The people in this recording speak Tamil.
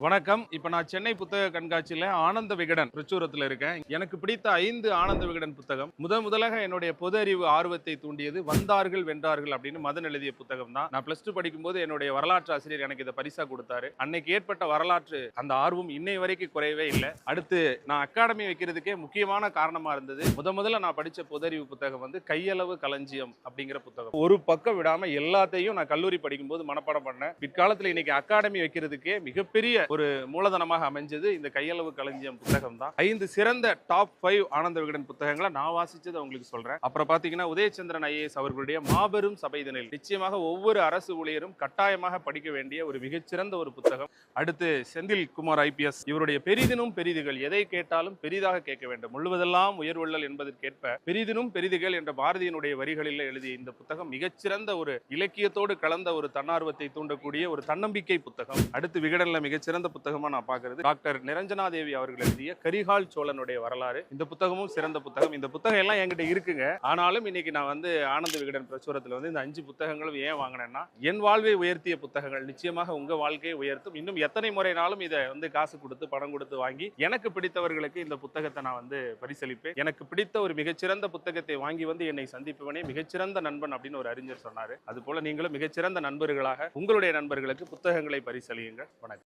வணக்கம். இப்ப நான் சென்னை புத்தக கண்காட்சியில ஆனந்த விகடன் பிரச்சுரத்துல இருக்கேன். எனக்கு பிடித்த 5 ஆனந்த விகடன் புத்தகம். முதலாக என்னுடைய பொது அறிவு ஆர்வத்தை தூண்டியது "வந்தார்கள் வென்றார்கள்" அப்படின்னு மதன் எழுதிய புத்தகம் தான். நான் +2 படிக்கும்போது என்னுடைய வரலாற்று ஆசிரியர் எனக்கு இத பரிசா குடுத்தாரு. அன்னைக்கு ஏற்பட்ட வரலாற்று அந்த ஆர்வம் இன்னைய வரைக்கும் குறையவே இல்ல. அடுத்து நான் அகாடமி வைக்கிறதுக்கே முக்கியமான காரணமா இருந்தது. முதல்ல நான் படிச்ச பொது அறிவு புத்தகம் கையளவு களஞ்சியம் அப்படிங்கிற புத்தகம். ஒரு பக்கம் விடாம எல்லாத்தையும் நான் கல்லூரி படிக்கும்போது மனப்பாடம் பண்ணேன். பிற்காலத்துல இன்னைக்கு அகாடமி வைக்கிறதுக்கே மிகப்பெரிய ஒரு மூலதனமாக அமைஞ்சது இந்த கையளவு களஞ்சியம் புத்தகம் தான். 5 சிறந்த டாப் 5 ஆனந்த விகடன் புத்தகங்களை நான் வாசிச்சதை உங்களுக்கு சொல்றேன். அப்புறம் பாத்தீங்கன்னா உதயச்சந்திரன் ஐஏஎஸ் அவர்களுடைய மாபெரும் சபைதனில் நிச்சயமாக ஒவ்வொரு அரசு ஊழியரும் கட்டாயமாக படிக்க வேண்டிய ஒரு மிகச்சிறந்த ஒரு புத்தகம். அடுத்து செந்தில் குமார் ஐபிஎஸ் இவருடைய பெரிதினும் பெரிதுகள், எதை கேட்டாலும் பெரிதாக கேட்க வேண்டும், முழுவதெல்லாம் உயர்வுள்ளல் என்பதற்கேற்ப பெரிதினும் பெரிதுகள் என்ற பாரதியினுடைய வரிகளில் எழுதிய இந்த புத்தகம் மிகச்சிறந்த ஒரு இலக்கியத்தோடு கலந்த ஒரு தன்னார்வத்தை தூண்டக்கூடிய ஒரு தன்னம்பிக்கை புத்தகம். அடுத்து விகடன்ல மிகச்சிறந்த புத்தகமா நான் பார்க்கிறது டாக்டர் நிரஞ்சனா தேவி அவர்கள் எழுதிய கரிகால் சோழனுடைய வரலாறு. இந்த புத்தகமும் சிறந்த புத்தகம். இந்த புத்தகம் எல்லாம் என்கிட்ட இருக்குங்க. ஆனாலும் இன்னைக்கு நான் ஆனந்த விகடன் பிரசுரத்துல இந்த 5 புத்தகங்களும் ஏன் வாங்கினேன்னா, என் வாழ்வை உயர்த்திய புத்தகங்கள் நிச்சயமாக உங்க வாழ்க்கையை உயர்த்தும். இன்னும் எத்தனை முறைனாலும் இதை காசு கொடுத்து பணம் கொடுத்து வாங்கி எனக்கு பிடித்தவர்களுக்கு இந்த புத்தகத்தை நான் பரிசளிப்பேன். எனக்கு பிடித்த ஒரு மிகச்சிறந்த புத்தகத்தை வாங்கி என்னை சந்திப்பவனே மிகச்சிறந்த நண்பன் அப்படின்னு ஒரு அறிஞர் சொன்னாரு. அது போல நீங்களும் மிகச்சிறந்த நண்பர்களாக உங்களுடைய நண்பர்களுக்கு புத்தகங்களை பரிசளியுங்கள். வணக்கம்.